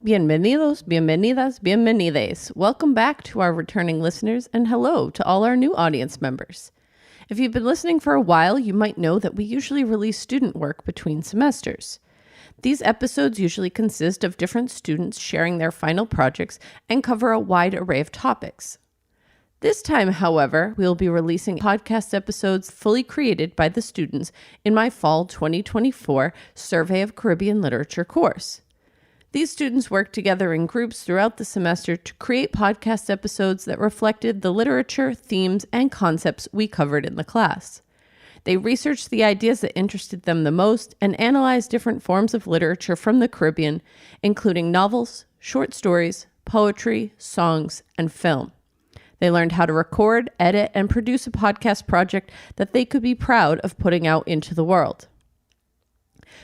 Bienvenidos, bienvenidas, bienvenides. Welcome back to our returning listeners, and hello to all our new audience members. If you've been listening for a while, you might know that we usually release student work between semesters. These episodes usually consist of different students sharing their final projects and cover a wide array of topics. This time, however, we will be releasing podcast episodes fully created by the students in my fall 2024 Survey of Caribbean Literature course. These students worked together in groups throughout the semester to create podcast episodes that reflected the literature, themes, and concepts we covered in the class. They researched the ideas that interested them the most and analyzed different forms of literature from the Caribbean, including novels, short stories, poetry, songs, and film. They learned how to record, edit, and produce a podcast project that they could be proud of putting out into the world.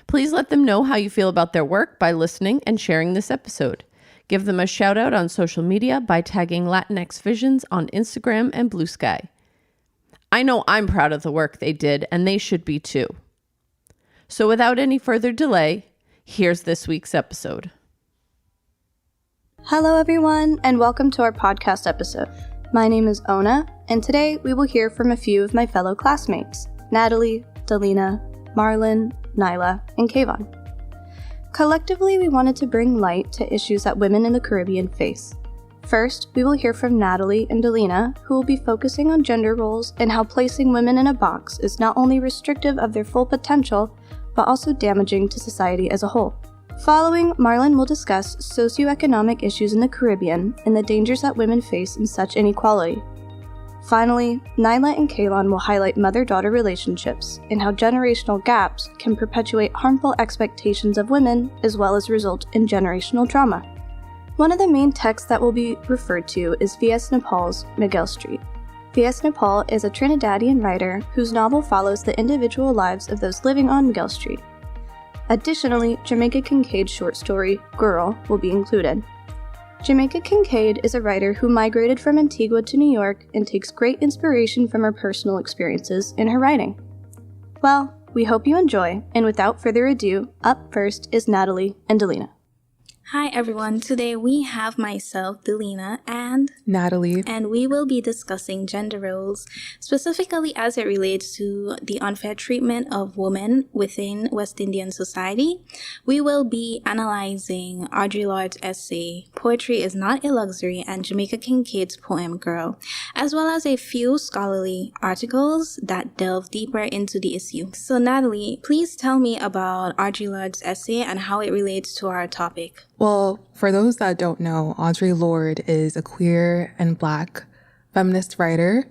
Please let them know how you feel about their work by listening and sharing this episode. Give them a shout out on social media by tagging Latinx Visions on Instagram and Blue Sky. I know I'm proud of the work they did, and they should be too. So without any further delay, here's this week's episode. Hello everyone, and welcome to our podcast episode. My name is Ona, and today we will hear from a few of my fellow classmates, Natalie, Delina, Marlon, Nyla, and Kayvon. Collectively, we wanted to bring light to issues that women in the Caribbean face. First, we will hear from Natalie and Delina, who will be focusing on gender roles and how placing women in a box is not only restrictive of their full potential, but also damaging to society as a whole. Following, Marlon will discuss socioeconomic issues in the Caribbean and the dangers that women face in such inequality. Finally, Nyla and Kaylon will highlight mother-daughter relationships and how generational gaps can perpetuate harmful expectations of women as well as result in generational trauma. One of the main texts that will be referred to is V.S. Naipaul's Miguel Street. V.S. Naipaul is a Trinidadian writer whose novel follows the individual lives of those living on Miguel Street. Additionally, Jamaica Kincaid's short story, Girl, will be included. Jamaica Kincaid is a writer who migrated from Antigua to New York and takes great inspiration from her personal experiences in her writing. Well, we hope you enjoy, and without further ado, up first is Natalie and Delina. Hi everyone, today we have myself, Delina, and Natalie, and we will be discussing gender roles, specifically as it relates to the unfair treatment of women within West Indian society. We will be analyzing Audre Lorde's essay, Poetry is Not a Luxury, and Jamaica Kincaid's poem, Girl, as well as a few scholarly articles that delve deeper into the issue. So Natalie, please tell me about Audre Lorde's essay and how it relates to our topic. Well, for those that don't know, Audre Lorde is a queer and Black feminist writer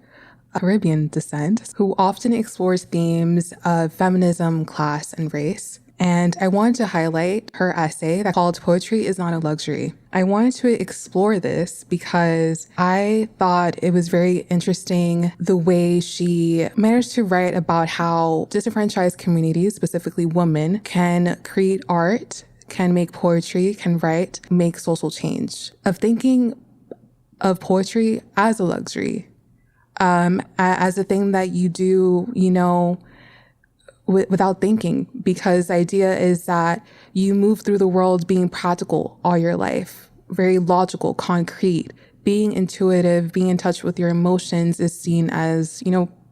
of Caribbean descent who often explores themes of feminism, class, and race. And I wanted to highlight her essay that called Poetry is Not a Luxury. I wanted to explore this because I thought it was very interesting the way she managed to write about how disenfranchised communities, specifically women, can create art, can make poetry, can write, make social change. Of thinking of poetry as a luxury, as a thing that you do, without thinking, because the idea is that you move through the world being practical all your life, very logical, concrete. Being intuitive, being in touch with your emotions is seen as,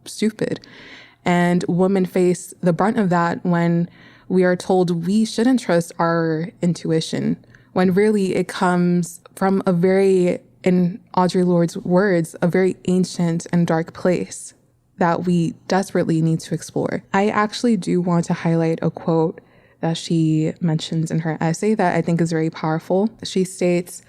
stupid. And women face the brunt of that when we are told we shouldn't trust our intuition, when really it comes from in Audre Lorde's words, a very ancient and dark place that we desperately need to explore. I actually do want to highlight a quote that she mentions in her essay that I think is very powerful. She states,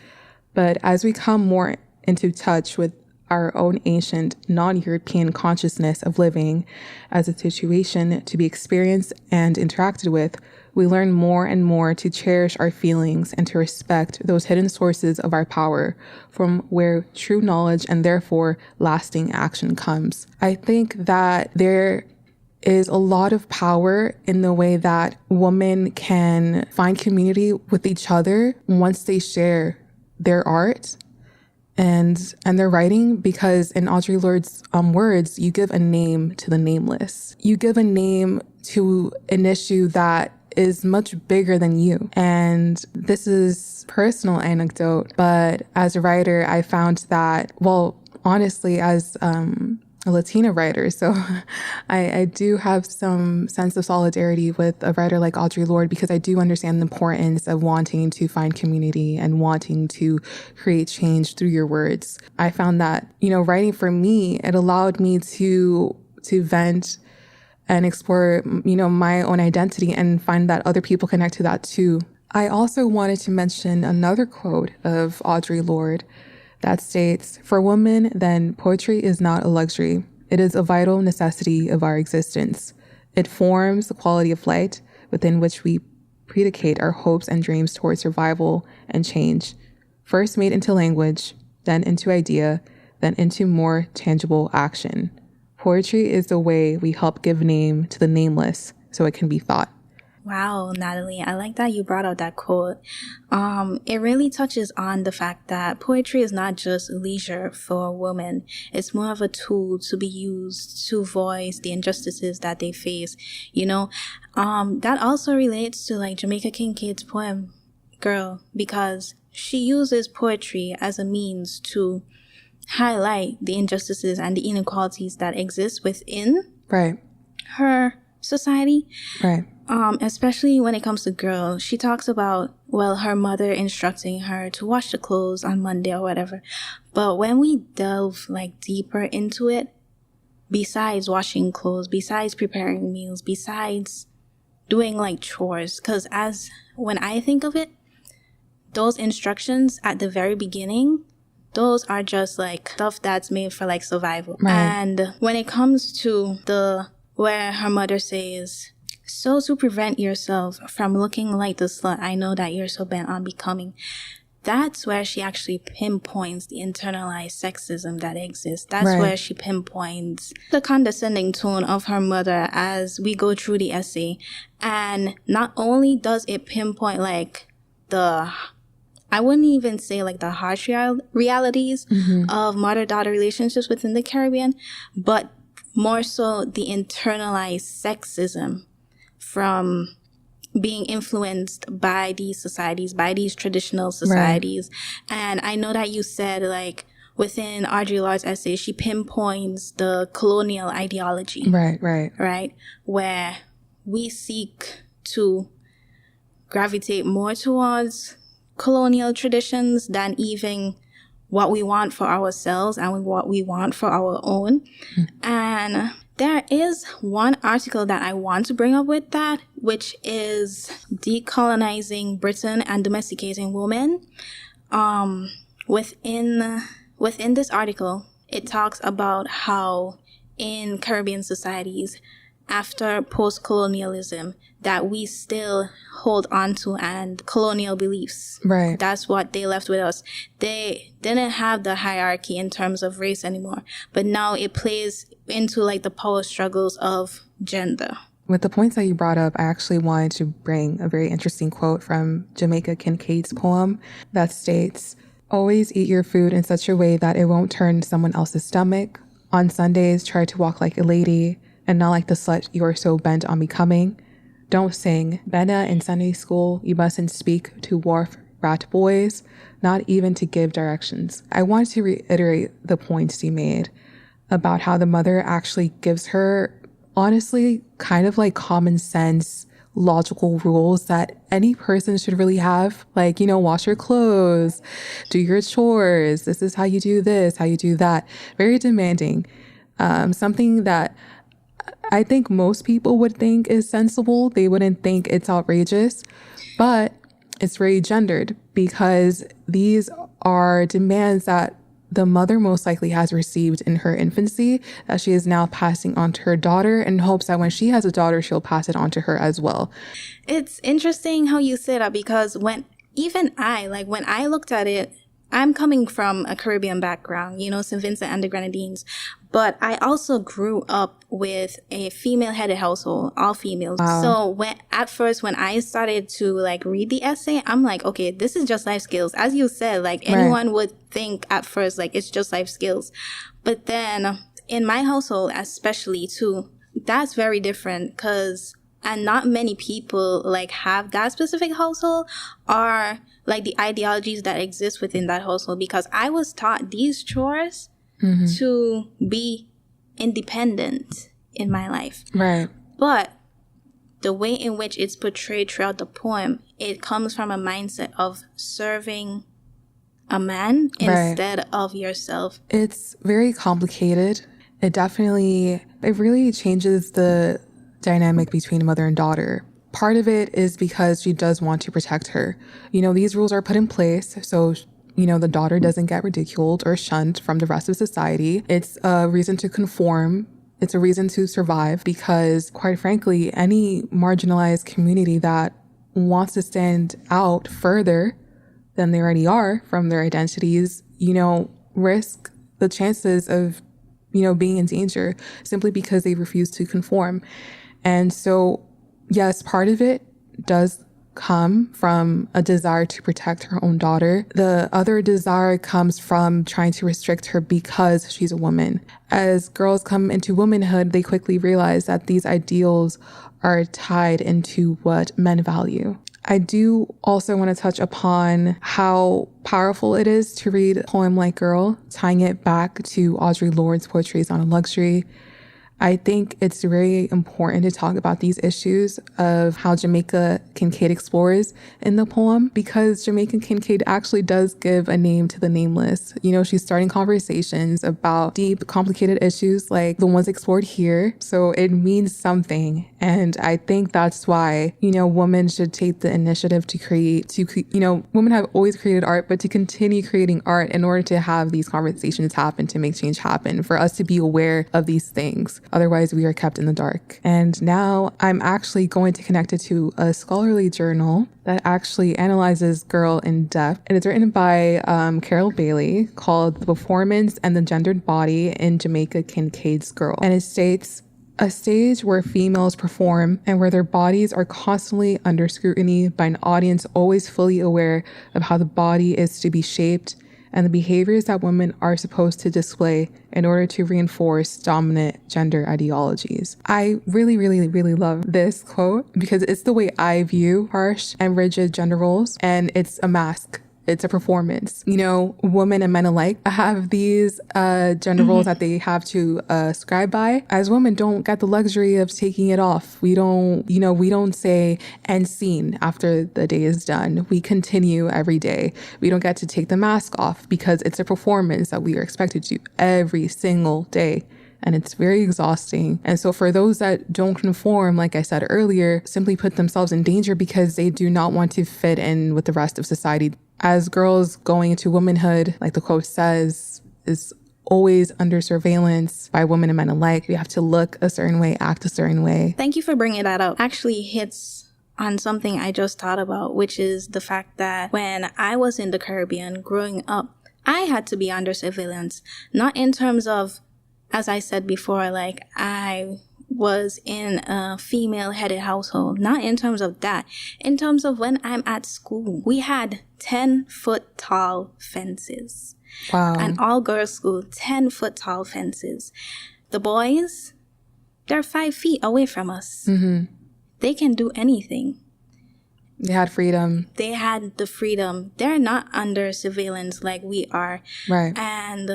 "But as we come more into touch with our own ancient non-European consciousness of living as a situation to be experienced and interacted with, we learn more and more to cherish our feelings and to respect those hidden sources of our power from where true knowledge and therefore lasting action comes." I think that there is a lot of power in the way that women can find community with each other once they share their art and their writing, because in Audre Lorde's words, you give a name to the nameless. You give a name to an issue that is much bigger than you. And this is personal anecdote, but as a writer, I found that, well, honestly, as a Latina writer, so I do have some sense of solidarity with a writer like Audre Lorde, because I do understand the importance of wanting to find community and wanting to create change through your words. I found that, writing for me, it allowed me to vent and explore, my own identity and find that other people connect to that too. I also wanted to mention another quote of Audre Lorde that states, "For women, then, poetry is not a luxury. It is a vital necessity of our existence. It forms the quality of light within which we predicate our hopes and dreams towards survival and change, first made into language, then into idea, then into more tangible action. Poetry is the way we help give name to the nameless so it can be thought." Wow, Natalie, I like that you brought out that quote. It really touches on the fact that poetry is not just leisure for women. It's more of a tool to be used to voice the injustices that they face. That also relates to like Jamaica Kincaid's poem, Girl, because she uses poetry as a means to highlight the injustices and the inequalities that exist within her society. Right. Especially when it comes to Girl, she talks about, her mother instructing her to wash the clothes on Monday or whatever. But when we delve like deeper into it, besides washing clothes, besides preparing meals, besides doing like chores, because when I think of it, those instructions at the very beginning, those are just like stuff that's made for like survival. Right. And when it comes to where her mother says, "So to prevent yourself from looking like the slut I know that you're so bent on becoming," that's where she actually pinpoints the internalized sexism that exists. That's where she pinpoints the condescending tone of her mother as we go through the essay. And not only does it pinpoint like I wouldn't even say like the harsh realities of mother-daughter relationships within the Caribbean, but more so the internalized sexism from being influenced by these societies, by these traditional societies. Right. And I know that you said like within Audre Lorde's essay, she pinpoints the colonial ideology. Right. Where we seek to gravitate more towards colonial traditions than even what we want for ourselves and what we want for our own. And there is one article that I want to bring up with that, which is Decolonizing Britain and Domesticating Women. Within this article, it talks about how in Caribbean societies, after post-colonialism, that we still hold on to and colonial beliefs. Right. That's what they left with us. They didn't have the hierarchy in terms of race anymore, but now it plays into like the power struggles of gender. With the points that you brought up, I actually wanted to bring a very interesting quote from Jamaica Kincaid's poem that states, "Always eat your food in such a way that it won't turn someone else's stomach. On Sundays, try to walk like a lady and not like the slut you are so bent on becoming. Don't sing. Benna in Sunday school, you mustn't speak to wharf rat boys, not even to give directions." I want to reiterate the points you made about how the mother actually gives her, honestly, kind of like common sense, logical rules that any person should really have. Like, wash your clothes, do your chores. This is how you do this, how you do that. Very demanding. Something that I think most people would think is sensible. They wouldn't think it's outrageous, but it's very gendered because these are demands that the mother most likely has received in her infancy that she is now passing on to her daughter in hopes that when she has a daughter, she'll pass it on to her as well. It's interesting how you say that because when I looked at it, I'm coming from a Caribbean background, St. Vincent and the Grenadines, but I also grew up with a female-headed household, all females. Wow. So when I started to read the essay, I'm like, okay, this is just life skills. As you said, anyone would think at first, it's just life skills. But then in my household, especially too, that's very different because and not many people like have that specific household, or like the ideologies that exist within that household, because I was taught these chores to be independent in my life. Right. But the way in which it's portrayed throughout the poem, it comes from a mindset of serving a man instead of yourself. It's very complicated. It really changes the dynamic between mother and daughter. Part of it is because she does want to protect her. These rules are put in place so, the daughter doesn't get ridiculed or shunned from the rest of society. It's a reason to conform. It's a reason to survive, because quite frankly, any marginalized community that wants to stand out further than they already are from their identities, risk the chances of, being in danger simply because they refuse to conform. And so, yes, part of it does come from a desire to protect her own daughter. The other desire comes from trying to restrict her because she's a woman. As girls come into womanhood, they quickly realize that these ideals are tied into what men value. I do also want to touch upon how powerful it is to read a poem like Girl, tying it back to Audre Lorde's Poetry is Not a Luxury. I think it's very important to talk about these issues of how Jamaica Kincaid explores in the poem, because Jamaica Kincaid actually does give a name to the nameless. She's starting conversations about deep, complicated issues like the ones explored here. So it means something. And I think that's why, women should take the initiative women have always created art, but to continue creating art in order to have these conversations happen, to make change happen, for us to be aware of these things. Otherwise, we are kept in the dark. And now I'm actually going to connect it to a scholarly journal that actually analyzes Girl in depth. And it's written by Carol Bailey, called The Performance and the Gendered Body in Jamaica Kincaid's Girl. And it states, a stage where females perform and where their bodies are constantly under scrutiny by an audience always fully aware of how the body is to be shaped and the behaviors that women are supposed to display in order to reinforce dominant gender ideologies. I really, really, really love this quote because it's the way I view harsh and rigid gender roles, and it's a mask. It's a performance. Women and men alike have these gender roles that they have to ascribe by. As women, don't get the luxury of taking it off. We don't say end scene after the day is done. We continue every day. We don't get to take the mask off because it's a performance that we are expected to do every single day. And it's very exhausting. And so for those that don't conform, like I said earlier, simply put themselves in danger because they do not want to fit in with the rest of society. As girls going into womanhood, like the quote says, is always under surveillance by women and men alike. We have to look a certain way, act a certain way. Thank you for bringing that up. Actually hits on something I just thought about, which is the fact that when I was in the Caribbean growing up, I had to be under surveillance, not in terms of, as I said before, like I was in a female-headed household. Not in terms of that. In terms of when I'm at school, we had 10-foot tall fences. Wow. An all-girls school, 10-foot tall fences. The boys, they're 5 feet away from us. Mm-hmm. They can do anything. They had freedom. They had the freedom. They're not under surveillance like we are. Right. And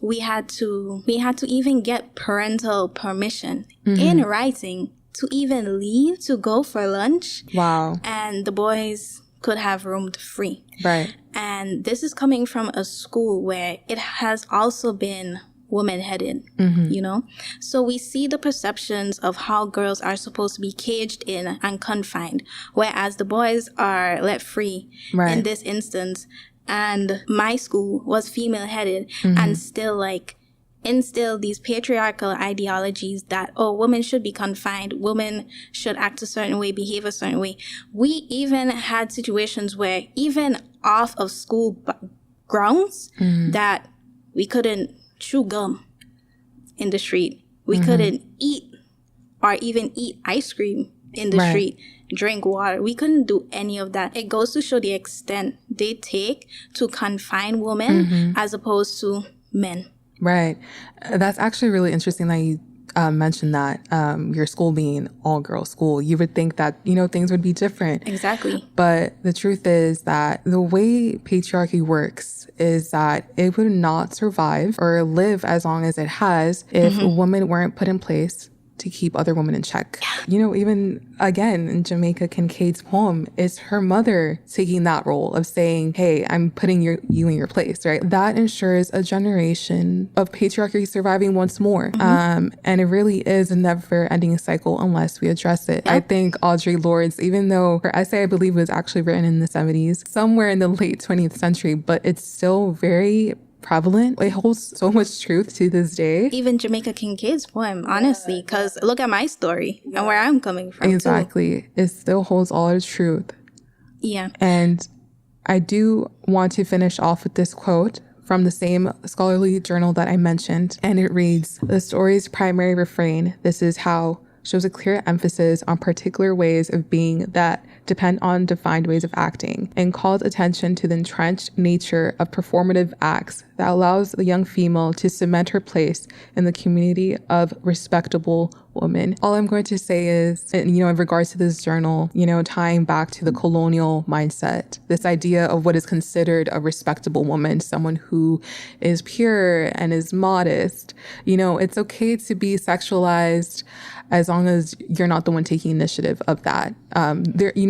we had to even get parental permission in writing to even leave to go for lunch. Wow. And the boys could have roamed free. Right. And this is coming from a school where it has also been woman-headed, So we see the perceptions of how girls are supposed to be caged in and confined, whereas the boys are let free in this instance. And my school was female-headed and still instill these patriarchal ideologies that, women should be confined, women should act a certain way, behave a certain way. We even had situations where even off of school grounds that we couldn't chew gum in the street. We couldn't eat or even eat ice cream in the street. Drink water. We couldn't do any of that. It goes to show the extent they take to confine women as opposed to men. Right. That's actually really interesting that you mentioned that your school being all girls school, you would think that, things would be different. Exactly. But the truth is that the way patriarchy works is that it would not survive or live as long as it has if women weren't put in place to keep other women in check. Even again in Jamaica Kincaid's poem, it's her mother taking that role of saying, hey, I'm putting you in your place, right? That ensures a generation of patriarchy surviving once more. And it really is a never ending cycle unless we address it. I think Audre Lorde's, even though her essay, I believe, was actually written in the 70s, somewhere in the late 20th century, but it's still very prevalent. It holds so much truth to this day. Even Jamaica Kincaid's poem, honestly, because look at my story and where I'm coming from. Exactly. Too. It still holds all its truth. Yeah. And I do want to finish off with this quote from the same scholarly journal that I mentioned. And it reads, "The story's primary refrain, 'This is how,' shows a clear emphasis on particular ways of being that depend on defined ways of acting, and calls attention to the entrenched nature of performative acts that allows the young female to cement her place in the community of respectable women." All I'm going to say is, in regards to this journal, tying back to the colonial mindset, this idea of what is considered a respectable woman, someone who is pure and is modest, it's okay to be sexualized as long as you're not the one taking initiative of that.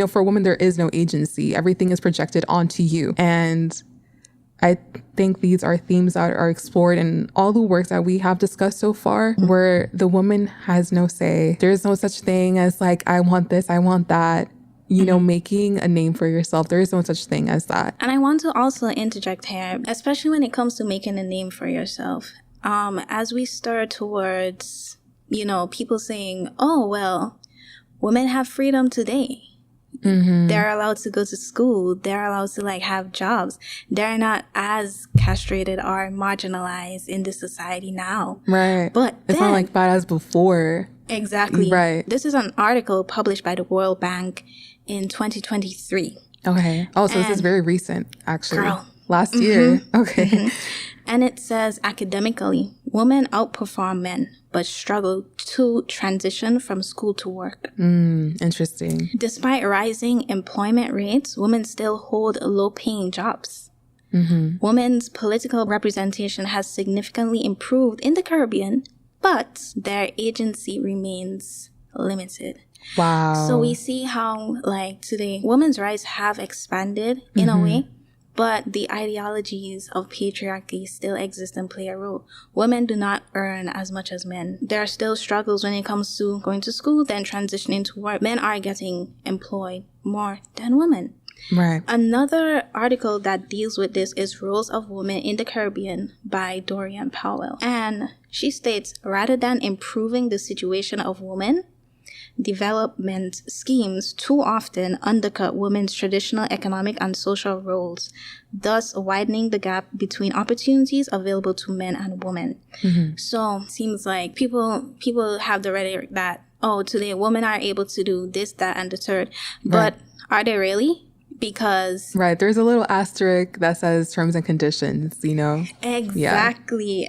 For women, there is no agency. Everything is projected onto you. And I think these are themes that are explored in all the works that we have discussed so far, where the woman has no say. There's no such thing as like, I want this, I want that. Making a name for yourself. There is no such thing as that. And I want to also interject here, especially when it comes to making a name for yourself. As we start towards, people saying, oh, well, women have freedom today. They're allowed to go to school. They're allowed to have jobs. They're not as castrated or marginalized in this society now. Right. But it's not like bad as before. Exactly. Right. This is an article published by the World Bank in 2023. Okay. Oh, so this is very recent, actually. Girl. Last year. Okay. And it says, academically, women outperform men, but struggle to transition from school to work. Interesting. Despite rising employment rates, women still hold low-paying jobs. Women's political representation has significantly improved in the Caribbean, but their agency remains limited. Wow. So we see how, today, women's rights have expanded in a way, but the ideologies of patriarchy still exist and play a role. Women do not earn as much as men. There are still struggles when it comes to going to school, then transitioning to work. Men are getting employed more than women. Right. Another article that deals with this is Roles of Women in the Caribbean by Dorian Powell. And she states, rather than improving the situation of women, development schemes too often undercut women's traditional economic and social roles, thus widening the gap between opportunities available to men and women. So it seems like people have the rhetoric that, oh, today women are able to do this, that, and the third. But are they really? Because there's a little asterisk that says terms and conditions, Exactly.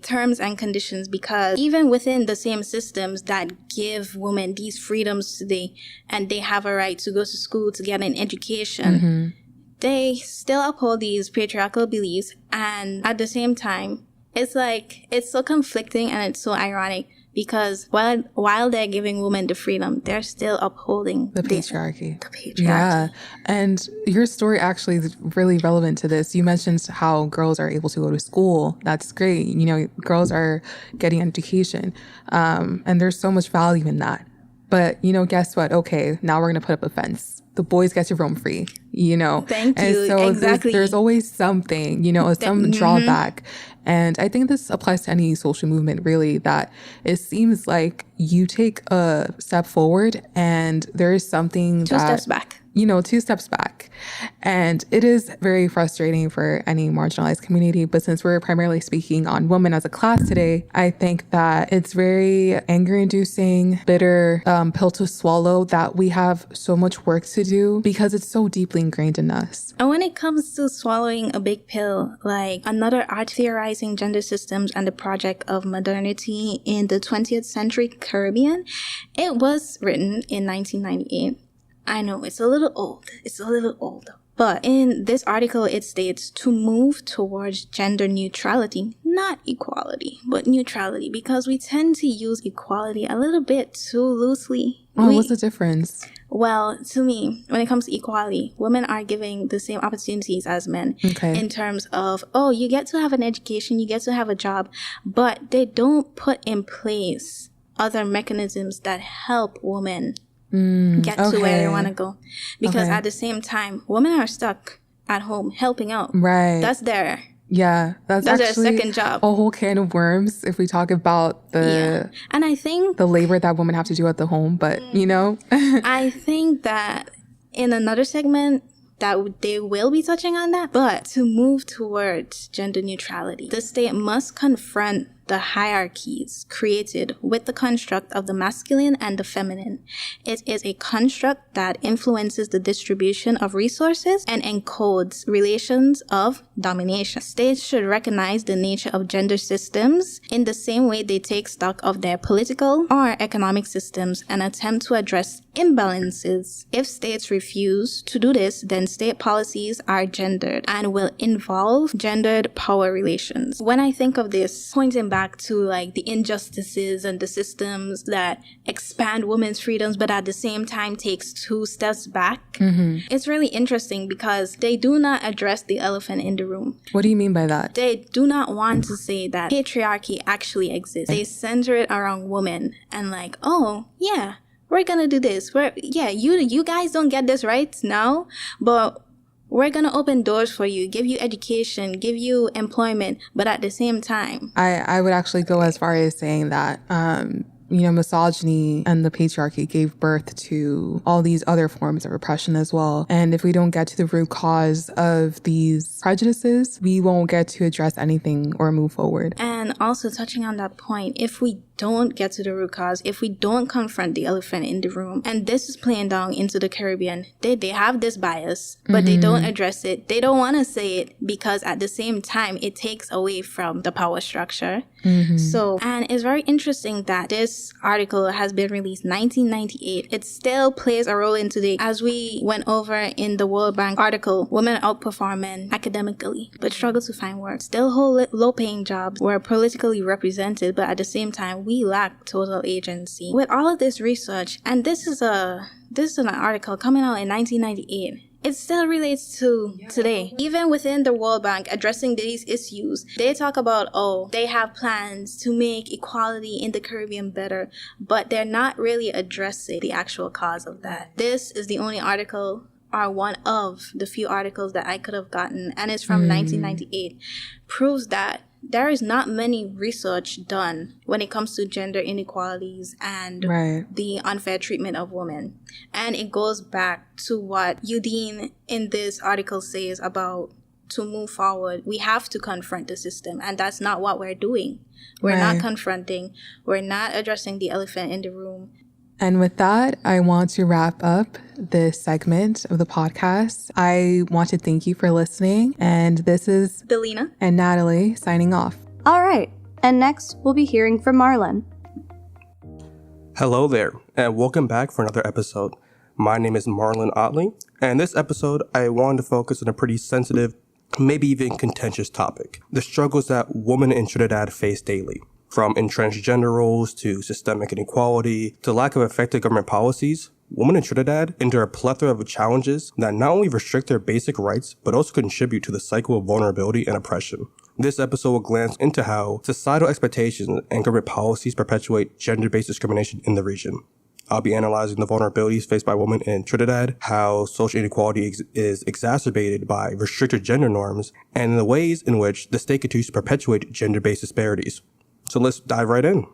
Terms and conditions, because even within the same systems that give women these freedoms today, and they have a right to go to school to get an education, they still uphold these patriarchal beliefs. And at the same time, it's so conflicting and it's so ironic, because while they're giving women the freedom, they're still upholding the patriarchy. Yeah. And your story actually is really relevant to this. You mentioned how girls are able to go to school. That's great. Girls are getting education. And there's so much value in that. But, guess what? Okay, now we're going to put up a fence. The boys get to roam free, Thank and you. so Exactly. there's always something, some drawback. And I think this applies to any social movement, really, that it seems like you take a step forward and there is something Two steps back. 2 steps back. And it is very frustrating for any marginalized community. But since we're primarily speaking on women as a class today, I think that it's very anger-inducing, bitter pill to swallow that we have so much work to do because it's so deeply ingrained in us. And when it comes to swallowing a big pill, like another art theorizing gender systems and the project of modernity in the 20th century Caribbean, it was written in 1998. I know it's a little old. But in this article, it states to move towards gender neutrality, not equality, but neutrality, because we tend to use equality a little bit too loosely. What's the difference? Well, to me, when it comes to equality, women are given the same opportunities as men in terms of, you get to have an education, you get to have a job, but they don't put in place other mechanisms that help women get to where they want to go. Because at the same time, women are stuck at home helping out. Right. That's their that's their actually second job. A whole can of worms if we talk about And I think the labor that women have to do at the home. But, I think that in another segment that they will be touching on that. But to move towards gender neutrality, the state must confront the hierarchies created with the construct of the masculine and the feminine. It is a construct that influences the distribution of resources and encodes relations of domination. States should recognize the nature of gender systems in the same way they take stock of their political or economic systems and attempt to address imbalances. If states refuse to do this, then state policies are gendered and will involve gendered power relations. When I think of this, pointing back to like the injustices and the systems that expand women's freedoms but at the same time takes 2 steps back, it's really interesting because they do not address the elephant in the room. What do you mean by that? They do not want to say that patriarchy actually exists. They center it around women and like, we're gonna do this. You guys don't get this right now, but we're going to open doors for you, give you education, give you employment, but at the same time, I would actually go as far as saying that, misogyny and the patriarchy gave birth to all these other forms of oppression as well. And if we don't get to the root cause of these prejudices, we won't get to address anything or move forward. And also touching on that point, if we don't get to the root cause, if we don't confront the elephant in the room, and this is playing down into the Caribbean, they have this bias, but they don't address it. They don't want to say it because at the same time, it takes away from the power structure. So, and it's very interesting that this article has been released 1998. It still plays a role in today. As we went over in the World Bank article, women outperform men academically, but struggle to find work. Still hold low-paying jobs. We're politically represented, but at the same time, we lack total agency. With all of this research, and this is an article coming out in 1998. It still relates to today. Even within the World Bank addressing these issues, they talk about, they have plans to make equality in the Caribbean better, but they're not really addressing the actual cause of that. This is the only article, or one of the few articles that I could have gotten, and it's from 1998, proves that there is not many research done when it comes to gender inequalities and the unfair treatment of women. And it goes back to what Udine in this article says about to move forward, we have to confront the system. And that's not what we're doing. We're not confronting. We're not addressing the elephant in the room. And with that, I want to wrap up this segment of the podcast. I want to thank you for listening. And this is Delina and Natalie signing off. All right. And next, we'll be hearing from Marlon. Hello there, and welcome back for another episode. My name is Marlon Otley, and this episode, I wanted to focus on a pretty sensitive, maybe even contentious topic. The struggles that women in Trinidad face daily. From entrenched gender roles to systemic inequality to lack of effective government policies, women in Trinidad endure a plethora of challenges that not only restrict their basic rights, but also contribute to the cycle of vulnerability and oppression. This episode will glance into how societal expectations and government policies perpetuate gender-based discrimination in the region. I'll be analyzing the vulnerabilities faced by women in Trinidad, how social inequality is exacerbated by restricted gender norms, and the ways in which the state continues to perpetuate gender-based disparities. So let's dive right in.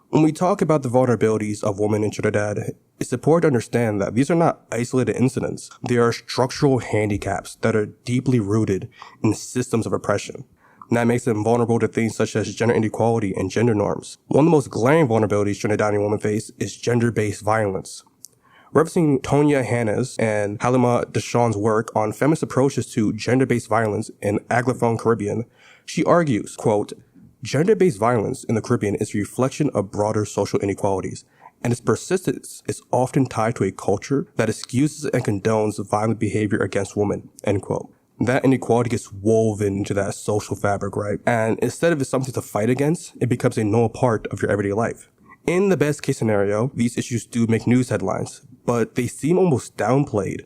When we talk about the vulnerabilities of women in Trinidad, It's important to understand that these are not isolated incidents. They are structural handicaps that are deeply rooted in systems of oppression. And that makes them vulnerable to things such as gender inequality and gender norms. One of the most glaring vulnerabilities Trinidadian women face is gender-based violence. Referencing Tonya Hanna's and Halima Deshawn's work on feminist approaches to gender-based violence in Anglophone Caribbean, she argues, quote, "Gender-based violence in the Caribbean is a reflection of broader social inequalities, and its persistence is often tied to a culture that excuses and condones violent behavior against women," end quote. That inequality gets woven into that social fabric, right? And instead of it something to fight against, it becomes a normal part of your everyday life. In the best case scenario, these issues do make news headlines, but they seem almost downplayed.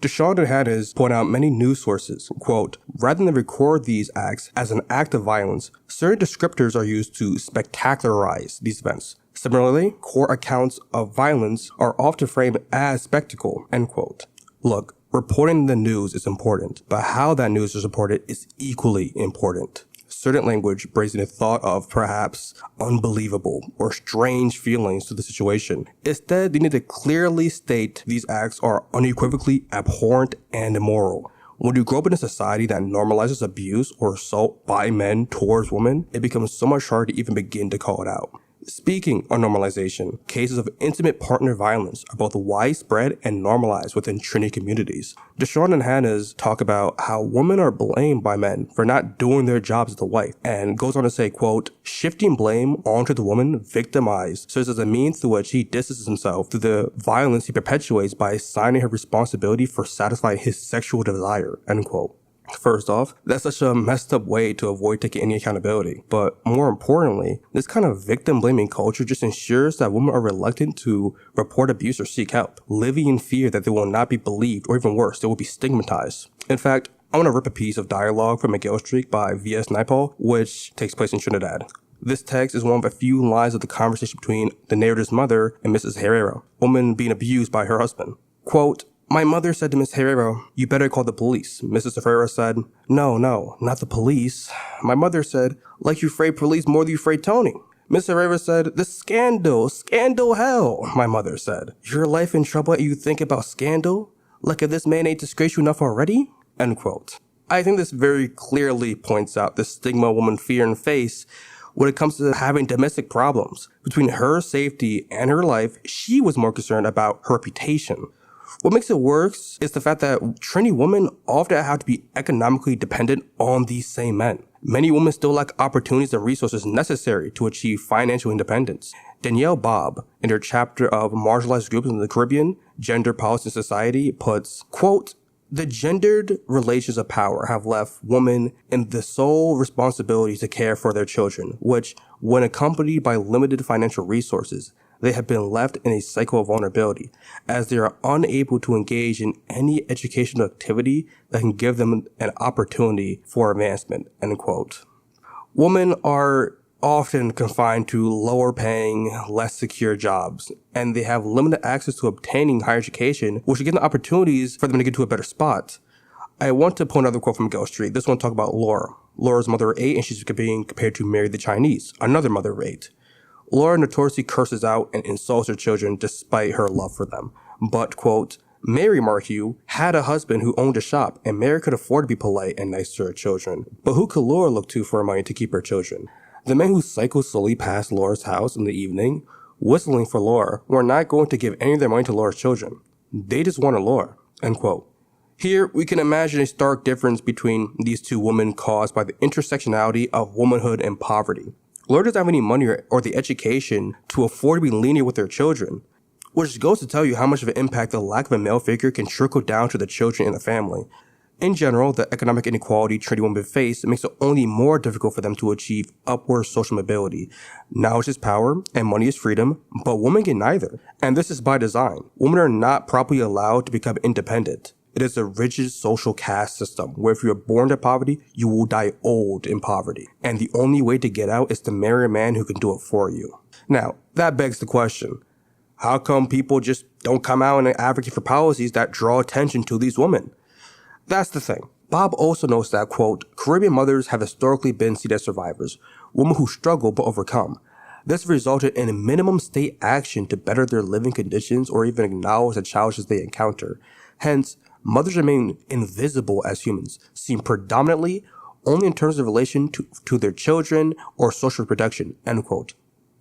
Deshawn and Hannes point out many news sources, quote, "Rather than record these acts as an act of violence, certain descriptors are used to spectacularize these events. Similarly, court accounts of violence are often framed as spectacle," end quote. Look, reporting the news is important, but how that news is reported is equally important. Certain language brings in a thought of perhaps unbelievable or strange feelings to the situation. Instead, they need to clearly state these acts are unequivocally abhorrent and immoral. When you grow up in a society that normalizes abuse or assault by men towards women, it becomes so much harder to even begin to call it out. Speaking of normalization, cases of intimate partner violence are both widespread and normalized within Trini communities. Deshawn and Hannes talk about how women are blamed by men for not doing their jobs as a wife, and goes on to say, quote, "Shifting blame onto the woman victimized serves as a means through which he distances himself through the violence he perpetuates by assigning her responsibility for satisfying his sexual desire," end quote. First off, that's such a messed up way to avoid taking any accountability. But more importantly, this kind of victim-blaming culture just ensures that women are reluctant to report abuse or seek help, living in fear that they will not be believed, or even worse, they will be stigmatized. In fact, I want to rip a piece of dialogue from Miguel Street by V.S. Naipaul, which takes place in Trinidad. This text is one of a few lines of the conversation between the narrator's mother and Mrs. Herrera, a woman being abused by her husband. Quote, "My mother said to Miss Herrera, 'You better call the police.' Mrs. Herrera said, 'No, not the police.' My mother said, 'Like you afraid police more than you afraid Tony.' Miss Herrera said, 'The scandal hell,' my mother said. 'Your life in trouble and you think about scandal? Like if this man ain't disgraced you enough already?" End quote. I think this very clearly points out the stigma women fear and face when it comes to having domestic problems. Between her safety and her life, she was more concerned about her reputation. What makes it worse is the fact that Trini women often have to be economically dependent on these same men. Many women still lack opportunities and resources necessary to achieve financial independence. Danielle Bobb, in her chapter of Marginalized Groups in the Caribbean, Gender Policy and Society, puts, quote, "The gendered relations of power have left women in the sole responsibility to care for their children, which, when accompanied by limited financial resources, they have been left in a cycle of vulnerability, as they are unable to engage in any educational activity that can give them an opportunity for advancement," end quote. Women are often confined to lower paying, less secure jobs, and they have limited access to obtaining higher education, which again opportunities for them to get to a better spot. I want to point another quote from Miguel Street. This one talk about Laura. Laura's mother of 8, and she's being compared to Mary the Chinese, another mother of 8. Laura notoriously curses out and insults her children despite her love for them. But, quote, "Mary, mark you, had a husband who owned a shop, and Mary could afford to be polite and nice to her children. But who could Laura look to for money to keep her children? The men who cycled slowly past Laura's house in the evening, whistling for Laura, were not going to give any of their money to Laura's children. They just wanted Laura," end quote. Here, we can imagine a stark difference between these two women caused by the intersectionality of womanhood and poverty. Laura doesn't have any money or the education to afford to be linear with their children, which goes to tell you how much of an impact the lack of a male figure can trickle down to the children in the family. In general, the economic inequality Trinity women face makes it only more difficult for them to achieve upward social mobility. Knowledge is power, and money is freedom, but women get neither. And this is by design. Women are not properly allowed to become independent. It is a rigid social caste system where if you are born to poverty, you will die old in poverty. And the only way to get out is to marry a man who can do it for you. Now, that begs the question, how come people just don't come out and advocate for policies that draw attention to these women? That's the thing. Bob also notes that, quote, "Caribbean mothers have historically been seen as survivors, women who struggle but overcome. This resulted in minimum state action to better their living conditions or even acknowledge the challenges they encounter. Hence, mothers remain invisible as humans, seen predominantly only in terms of relation to their children or social reproduction, end quote.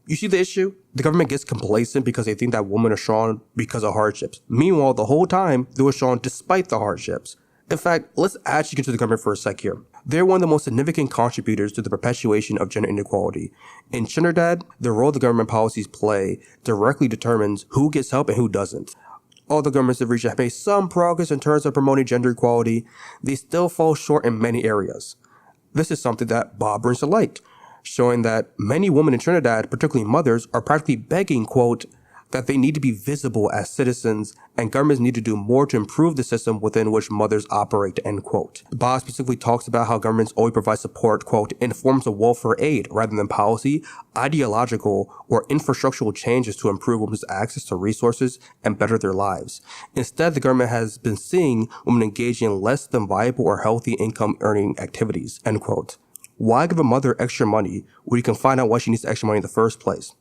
You see the issue? The government gets complacent because they think that women are strong because of hardships. Meanwhile, the whole time, they were strong despite the hardships. In fact, let's actually get to the government for a sec here. They're one of the most significant contributors to the perpetuation of gender inequality. In Trinidad, the role the government policies play directly determines who gets help and who doesn't. All the governments of the region have made some progress in terms of promoting gender equality. They still fall short in many areas. This is something that Bob brings to light, showing that many women in Trinidad, particularly mothers, are practically begging, quote, that they need to be visible as citizens and governments need to do more to improve the system within which mothers operate, end quote. Bob specifically talks about how governments always provide support, quote, in forms of welfare aid rather than policy, ideological, or infrastructural changes to improve women's access to resources and better their lives. Instead, the government has been seeing women engaging in less than viable or healthy income earning activities, end quote. Why give a mother extra money when you can find out why she needs extra money in the first place?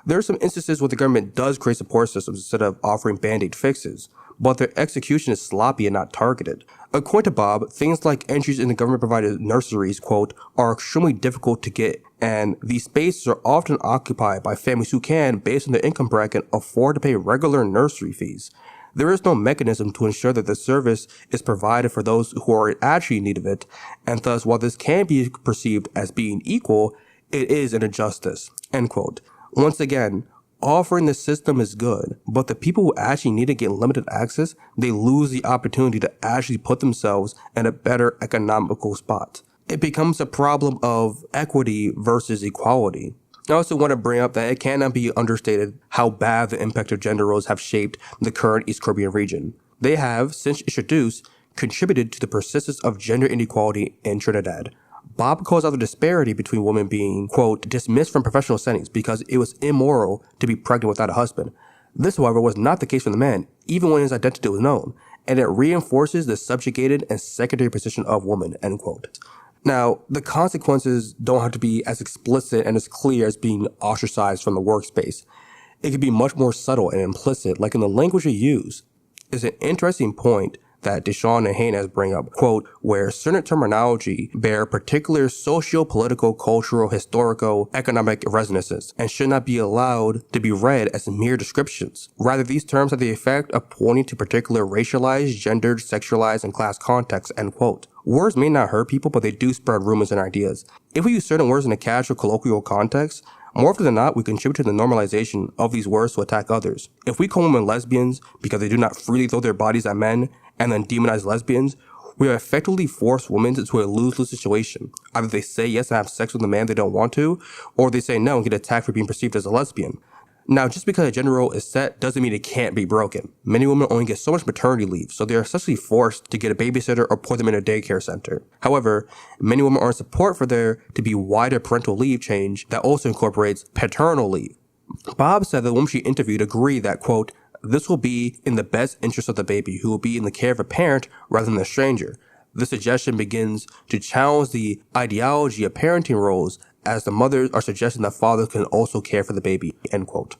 There are some instances where the government does create support systems instead of offering band-aid fixes, but their execution is sloppy and not targeted. According to Bob, things like entries in the government-provided nurseries, quote, are extremely difficult to get, and these spaces are often occupied by families who can, based on their income bracket, afford to pay regular nursery fees. There is no mechanism to ensure that the service is provided for those who are actually in need of it, and thus, while this can be perceived as being equal, it is an injustice, end quote. Once again, offering the system is good, but the people who actually need to get limited access, they lose the opportunity to actually put themselves in a better economical spot. It becomes a problem of equity versus equality. I also want to bring up that it cannot be understated how bad the impact of gender roles have shaped the current East Caribbean region. They have, since introduced, contributed to the persistence of gender inequality in Trinidad. Bob calls out the disparity between women being, quote, dismissed from professional settings because it was immoral to be pregnant without a husband. This, however, was not the case for the man, even when his identity was known, and it reinforces the subjugated and secondary position of women, end quote. Now, the consequences don't have to be as explicit and as clear as being ostracized from the workspace. It can be much more subtle and implicit, like in the language you use. It's an interesting point that Deshawn and Haynes bring up, quote, where certain terminology bear particular socio-political, cultural, historical, economic resonances and should not be allowed to be read as mere descriptions. Rather, these terms have the effect of pointing to particular racialized, gendered, sexualized, and class contexts, end quote. Words may not hurt people, but they do spread rumors and ideas. If we use certain words in a casual, colloquial context, more often than not, we contribute to the normalization of these words to attack others. If we call women lesbians because they do not freely throw their bodies at men and then demonize lesbians, we have effectively forced women into a lose-lose situation. Either they say yes and have sex with a man they don't want to, or they say no and get attacked for being perceived as a lesbian. Now, just because a gender role is set doesn't mean it can't be broken. Many women only get so much maternity leave, so they are essentially forced to get a babysitter or put them in a daycare center. However, many women are in support for there to be wider parental leave change that also incorporates paternal leave. Bob said that the woman she interviewed agreed that, quote, this will be in the best interest of the baby, who will be in the care of a parent rather than a stranger. This suggestion begins to challenge the ideology of parenting roles, as the mothers are suggesting that fathers can also care for the baby, end quote.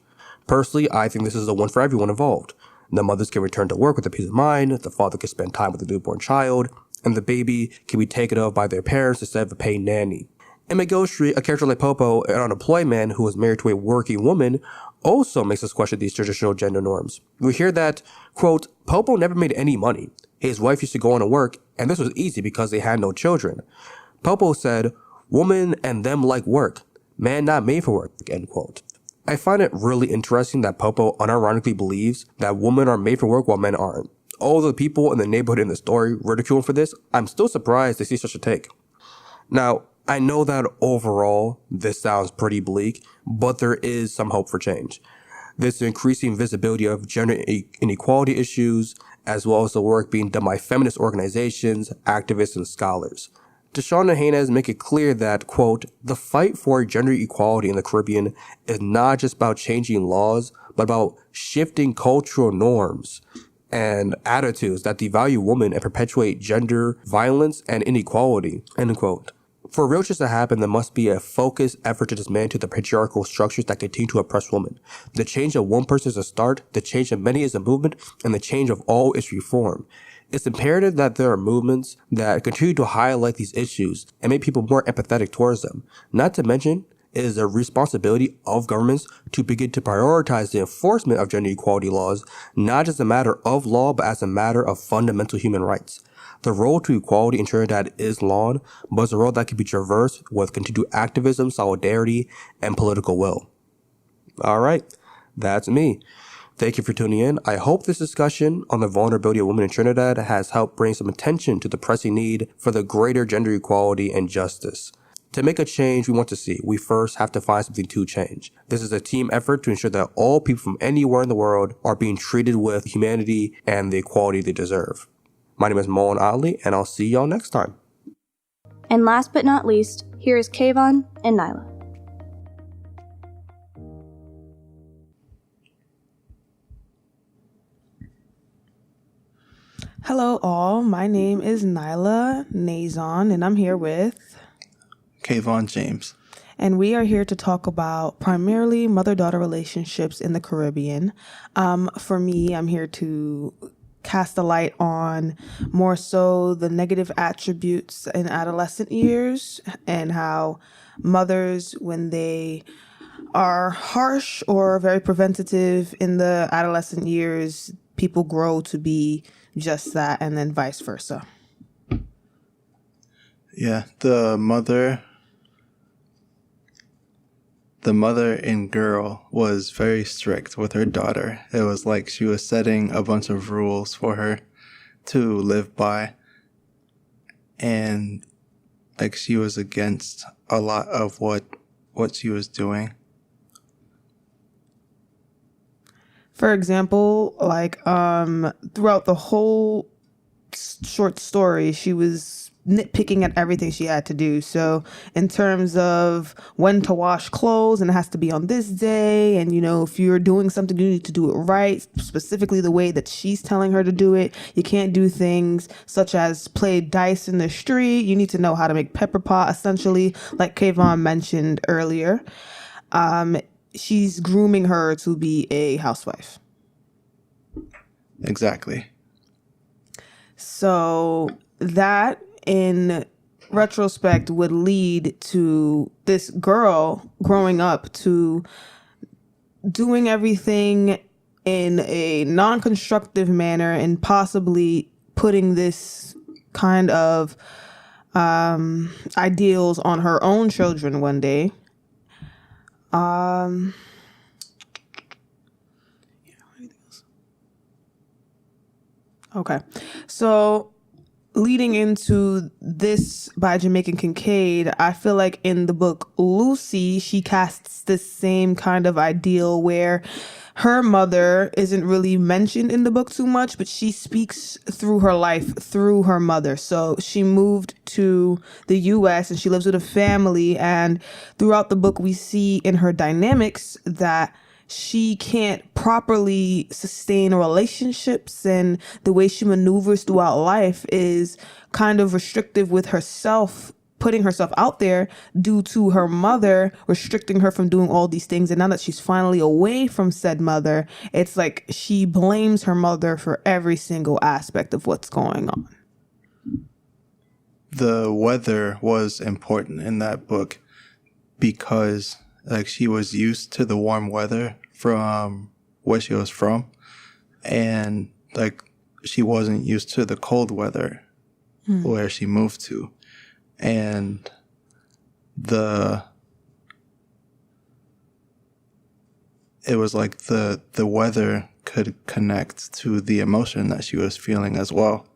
Personally, I think this is a win for everyone involved. The mothers can return to work with a peace of mind, the father can spend time with the newborn child, and the baby can be taken of by their parents instead of a paid nanny. In Miguel Street, a character like Popo, an unemployed man who is married to a working woman, also makes us question these traditional gender norms. We hear that, quote, Popo never made any money. His wife used to go on to work, and this was easy because they had no children. Popo said, woman and them like work. Man not made for work, end quote. I find it really interesting that Popo unironically believes that women are made for work while men aren't. All the people in the neighborhood in the story ridicule him for this, I'm still surprised to see such a take. Now, I know that overall, this sounds pretty bleak, but there is some hope for change. There's increasing visibility of gender inequality issues, as well as the work being done by feminist organizations, activists, and scholars. Deshawn and Haynes make it clear that, quote, the fight for gender equality in the Caribbean is not just about changing laws, but about shifting cultural norms and attitudes that devalue women and perpetuate gender violence and inequality, end quote. For real change to happen, there must be a focused effort to dismantle the patriarchal structures that continue to oppress women. The change of one person is a start, the change of many is a movement, and the change of all is reform. It's imperative that there are movements that continue to highlight these issues and make people more empathetic towards them. Not to mention, it is a responsibility of governments to begin to prioritize the enforcement of gender equality laws, not as a matter of law, but as a matter of fundamental human rights. The road to equality in Trinidad is long, but it's a road that can be traversed with continued activism, solidarity, and political will. All right, that's me. Thank you for tuning in. I hope this discussion on the vulnerability of women in Trinidad has helped bring some attention to the pressing need for the greater gender equality and justice. To make a change we want to see, we first have to find something to change. This is a team effort to ensure that all people from anywhere in the world are being treated with humanity and the equality they deserve. My name is Mullen Otley, and I'll see y'all next time. And last but not least, here is Kayvon and Nyla. Hello all, my name is Nyla Nazon, and I'm here with Kayvon James. And we are here to talk about primarily mother-daughter relationships in the Caribbean. For me, I'm here to cast a light on more so the negative attributes in adolescent years and how mothers, when they are harsh or very preventative in the adolescent years, people grow to be just that, and then vice versa. Yeah, the mother in Girl was very strict with her daughter. It was like she was setting a bunch of rules for her to live by. And like she was against a lot of what she was doing. For example, like throughout the whole short story, she was nitpicking at everything she had to do. So in terms of when to wash clothes, and it has to be on this day, and if you're doing something, you need to do it right, specifically the way that she's telling her to do it. You can't do things such as play dice in the street. You need to know how to make pepper pot, essentially, like Kayvon mentioned earlier. She's grooming her to be a housewife. Exactly. So that, in retrospect, would lead to this girl growing up to doing everything in a non-constructive manner and possibly putting this kind of ideals on her own children one day. Okay. So leading into this by Jamaican Kincaid, I feel like in the book Lucy, she casts this same kind of ideal where her mother isn't really mentioned in the book too much, but she speaks through her life through her mother. So she moved to the US and she lives with a family. And throughout the book, we see in her dynamics that she can't properly sustain relationships, and the way she maneuvers throughout life is kind of restrictive with herself, putting herself out there due to her mother restricting her from doing all these things. And now that she's finally away from said mother, it's like she blames her mother for every single aspect of what's going on. The weather was important in that book because like she was used to the warm weather from where she was from, and like she wasn't used to the cold weather where she moved to. And it was like the weather could connect to the emotion that she was feeling as well.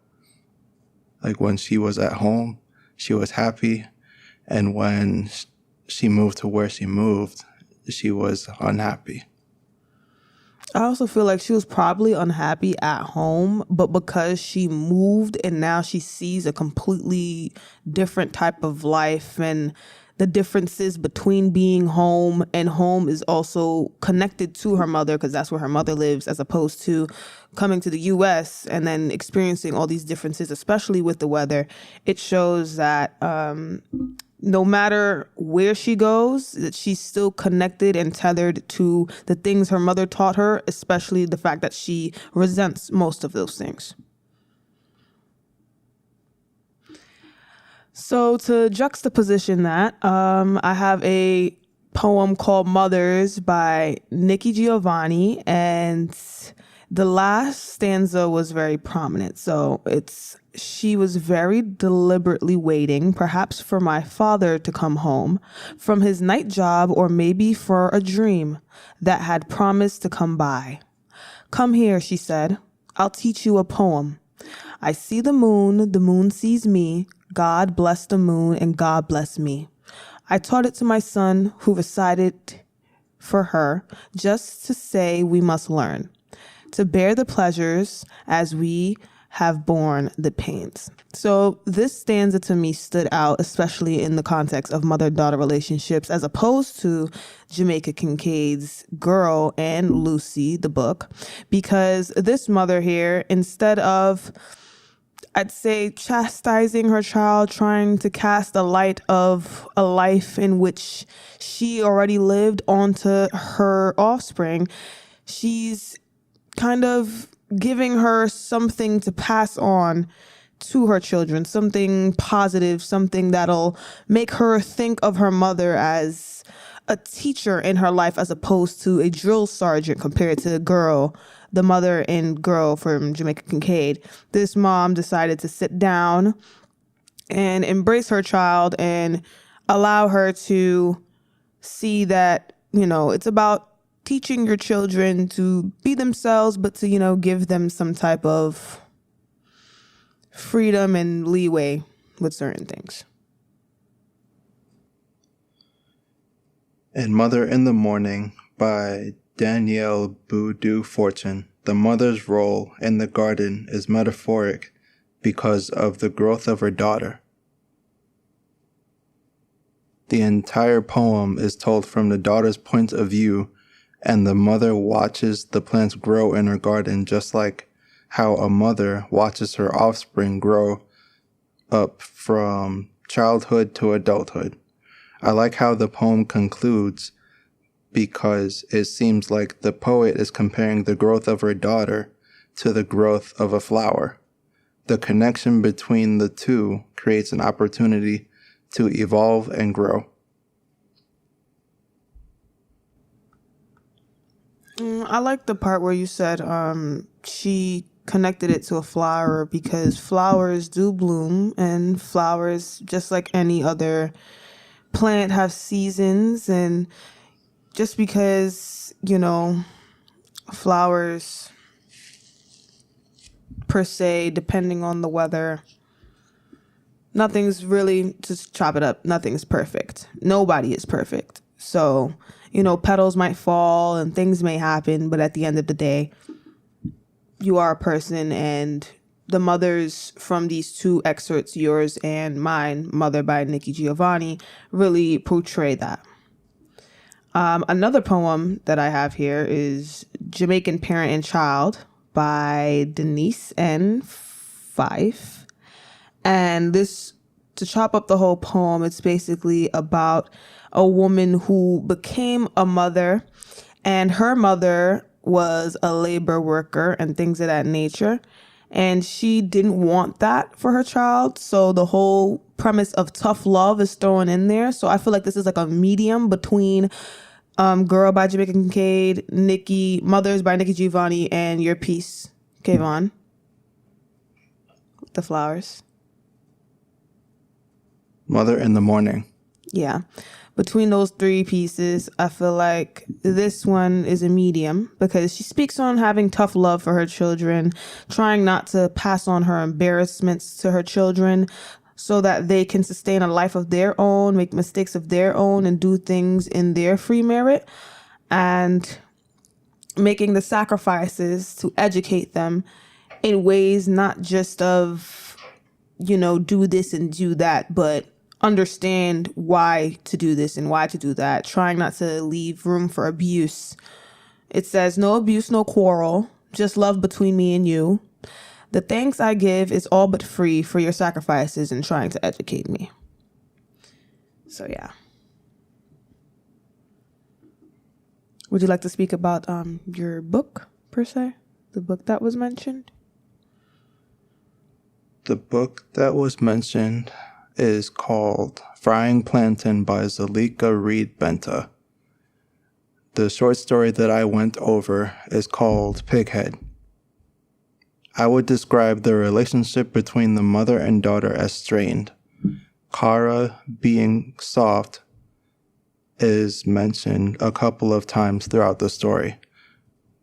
Like when she was at home, she was happy, and when she moved to where she moved, she was unhappy. I also feel like she was probably unhappy at home, but because she moved and now she sees a completely different type of life, and the differences between being home and home is also connected to her mother because that's where her mother lives, as opposed to coming to the US and then experiencing all these differences, especially with the weather. It shows that no matter where she goes, that she's still connected and tethered to the things her mother taught her, especially the fact that she resents most of those things. So to juxtaposition that, I have a poem called Mothers by Nikki Giovanni, and the last stanza was very prominent. So she was very deliberately waiting, perhaps for my father to come home from his night job, or maybe for a dream that had promised to come by. Come here, she said. I'll teach you a poem. I see the moon sees me. God bless the moon and God bless me. I taught it to my son, who recited for her, just to say we must learn to bear the pleasures as we have borne the pains. So this stanza to me stood out, especially in the context of mother-daughter relationships, as opposed to Jamaica Kincaid's Girl and Lucy, the book, because this mother here, instead of, I'd say, chastising her child, trying to cast a light of a life in which she already lived onto her offspring, she's kind of giving her something to pass on to her children, something positive, something that'll make her think of her mother as a teacher in her life as opposed to a drill sergeant compared to Girl, the mother in Girl from Jamaica Kincaid. This mom decided to sit down and embrace her child and allow her to see that, it's about teaching your children to be themselves, but to, give them some type of freedom and leeway with certain things. And Mother in the Morning by Danielle Boudou Fortune. The mother's role in the garden is metaphoric because of the growth of her daughter. The entire poem is told from the daughter's point of view, and the mother watches the plants grow in her garden, just like how a mother watches her offspring grow up from childhood to adulthood. I like how the poem concludes because it seems like the poet is comparing the growth of her daughter to the growth of a flower. The connection between the two creates an opportunity to evolve and grow. I like the part where you said she connected it to a flower, because flowers do bloom, and flowers, just like any other plant, have seasons. And just because, flowers per se, depending on the weather, nothing's really, just chop it up, nothing's perfect. Nobody is perfect. So, petals might fall and things may happen, but at the end of the day, you are a person. And the mothers from these two excerpts, yours and mine, Mother by Nikki Giovanni, really portray that. Another poem that I have here is Jamaican Parent and Child by Denise N. Fife. And this, to chop up the whole poem, it's basically about a woman who became a mother, and her mother was a labor worker and things of that nature. And she didn't want that for her child. So the whole premise of tough love is thrown in there. So I feel like this is like a medium between Girl by Jamaica Kincaid, Mothers by Nikki Giovanni, and your piece, Kayvon. The flowers. Mother in the Morning. Yeah. Between those three pieces, I feel like this one is a medium, because she speaks on having tough love for her children, trying not to pass on her embarrassments to her children so that they can sustain a life of their own, make mistakes of their own, and do things in their free merit, and making the sacrifices to educate them in ways not just of, do this and do that, but understand why to do this and why to do that, trying not to leave room for abuse. It says, no abuse, no quarrel, just love between me and you. The thanks I give is all but free for your sacrifices in trying to educate me. So yeah. Would you like to speak about your book, per se? The book that was mentioned? The book that was mentioned is called Frying Plantain by Zalika Reed Benta. The short story that I went over is called Pighead. I would describe the relationship between the mother and daughter as strained. Kara, being soft, is mentioned a couple of times throughout the story.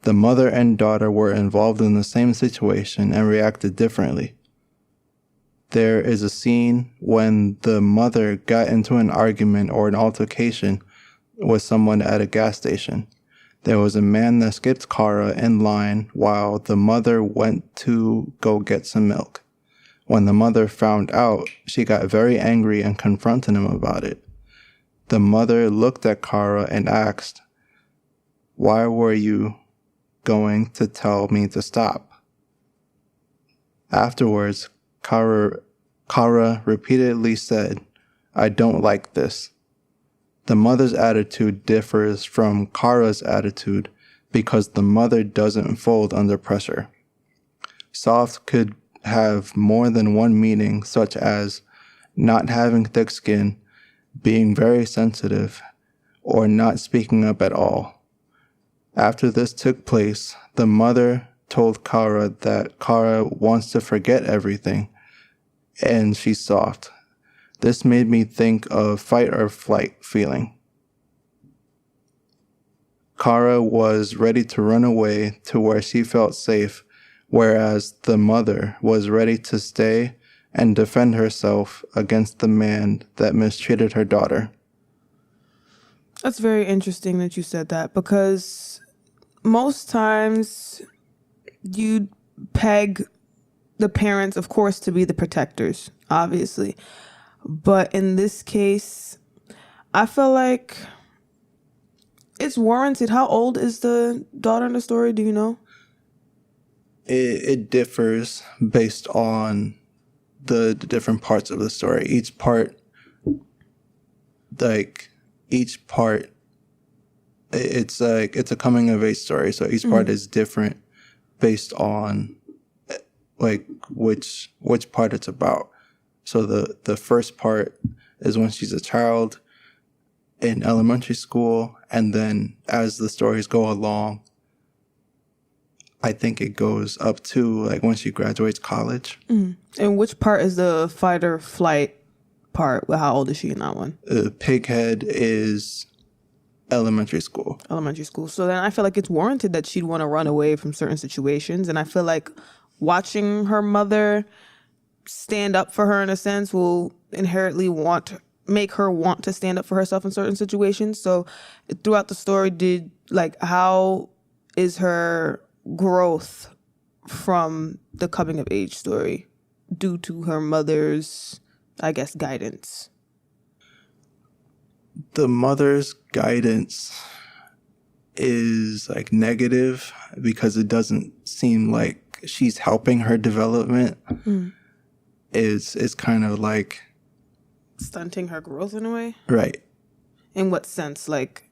The mother and daughter were involved in the same situation and reacted differently. There is a scene when the mother got into an argument or an altercation with someone at a gas station. There was a man that skipped Kara in line while the mother went to go get some milk. When the mother found out, she got very angry and confronted him about it. The mother looked at Kara and asked, "Why were you going to tell me to stop?" Afterwards, Kara repeatedly said, "I don't like this." The mother's attitude differs from Kara's attitude because the mother doesn't fold under pressure. Soft could have more than one meaning, such as not having thick skin, being very sensitive, or not speaking up at all. After this took place, the mother told Kara that Kara wants to forget everything, and she's soft. This made me think of fight or flight feeling. Kara was ready to run away to where she felt safe, whereas the mother was ready to stay and defend herself against the man that mistreated her daughter. That's very interesting that you said that, because most times you peg the parents, of course, to be the protectors, obviously. But in this case, I feel like it's warranted. How old is the daughter in the story? Do you know? It differs based on the different parts of the story. Each part, it's a coming of age story. So each part is different based on like which part it's about. So the first part is when she's a child in elementary school, and then as the stories go along, I think it goes up to like when she graduates college. And which part is the fight or flight part? How old is she in that one? Pighead is elementary school. So then I feel like it's warranted that she'd want to run away from certain situations. And I feel like watching her mother stand up for her in a sense will inherently make her want to stand up for herself in certain situations. So throughout the story, how is her growth from the coming of age story due to her mother's, I guess, guidance? The mother's guidance is like negative because it doesn't seem like she's helping her development. It's kind of like stunting her growth in a way. Right. In what sense? Like,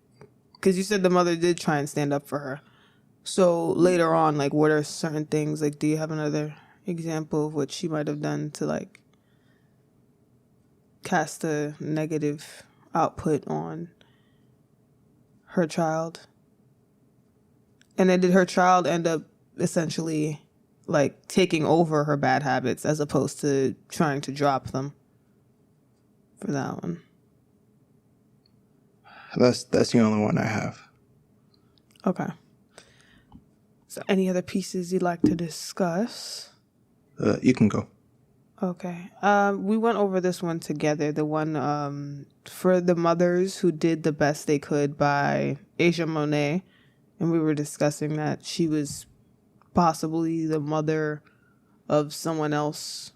because you said the mother did try and stand up for her. So later on, like, what are certain things? Like, do you have another example of what she might have done to like cast a negative output on her child? And then did her child end up essentially like taking over her bad habits as opposed to trying to drop them? For that one, that's the only one I have. Okay. So any other pieces you'd like to discuss? You can go. Okay. We went over this one together. The one for the mothers who did the best they could by Asia Monet. And we were discussing that she was possibly the mother of someone else,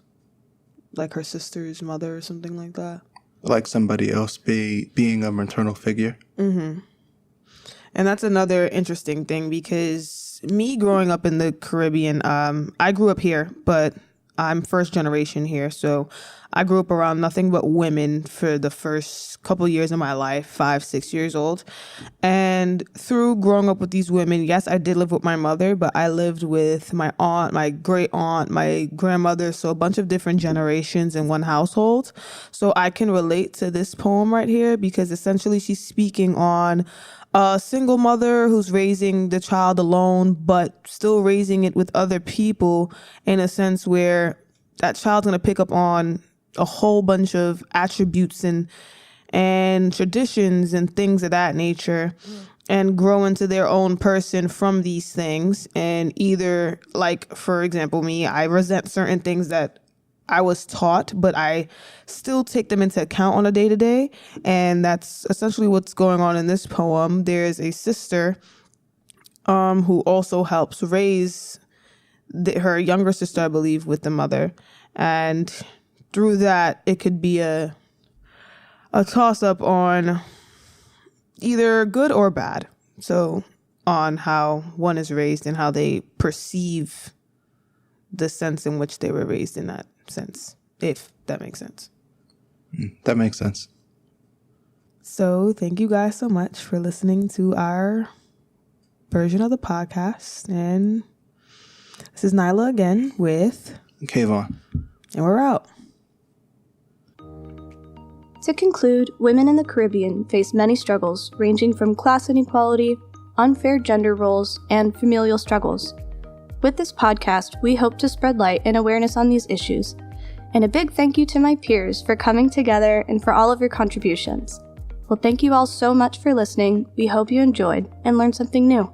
like her sister's mother or something like that. Like somebody else being a maternal figure. Mm-hmm. And that's another interesting thing because me growing up in the Caribbean, I grew up here, but I'm first generation here, so I grew up around nothing but women for the first couple of years of my life, 5, 6 years old. And through growing up with these women, yes, I did live with my mother, but I lived with my aunt, my great aunt, my grandmother, so a bunch of different generations in one household. So I can relate to this poem right here because essentially she's speaking on a single mother who's raising the child alone, but still raising it with other people in a sense where that child's going to pick up on a whole bunch of attributes and traditions and things of that nature and grow into their own person from these things. And either, like, for example, me, I resent certain things that I was taught, but I still take them into account on a day-to-day. And that's essentially what's going on in this poem. There's a sister who also helps raise her younger sister, I believe, with the mother. And through that, it could be a toss-up on either good or bad. So on how one is raised and how they perceive the sense in which they were raised in that sense, if that makes sense. That makes sense. So thank you guys so much for listening to our version of the podcast. And this is Nyla again with Kayvon. And we're out. To conclude, women in the Caribbean face many struggles ranging from class inequality, unfair gender roles, and familial struggles. With this podcast, we hope to spread light and awareness on these issues. And a big thank you to my peers for coming together and for all of your contributions. Well, thank you all so much for listening. We hope you enjoyed and learned something new.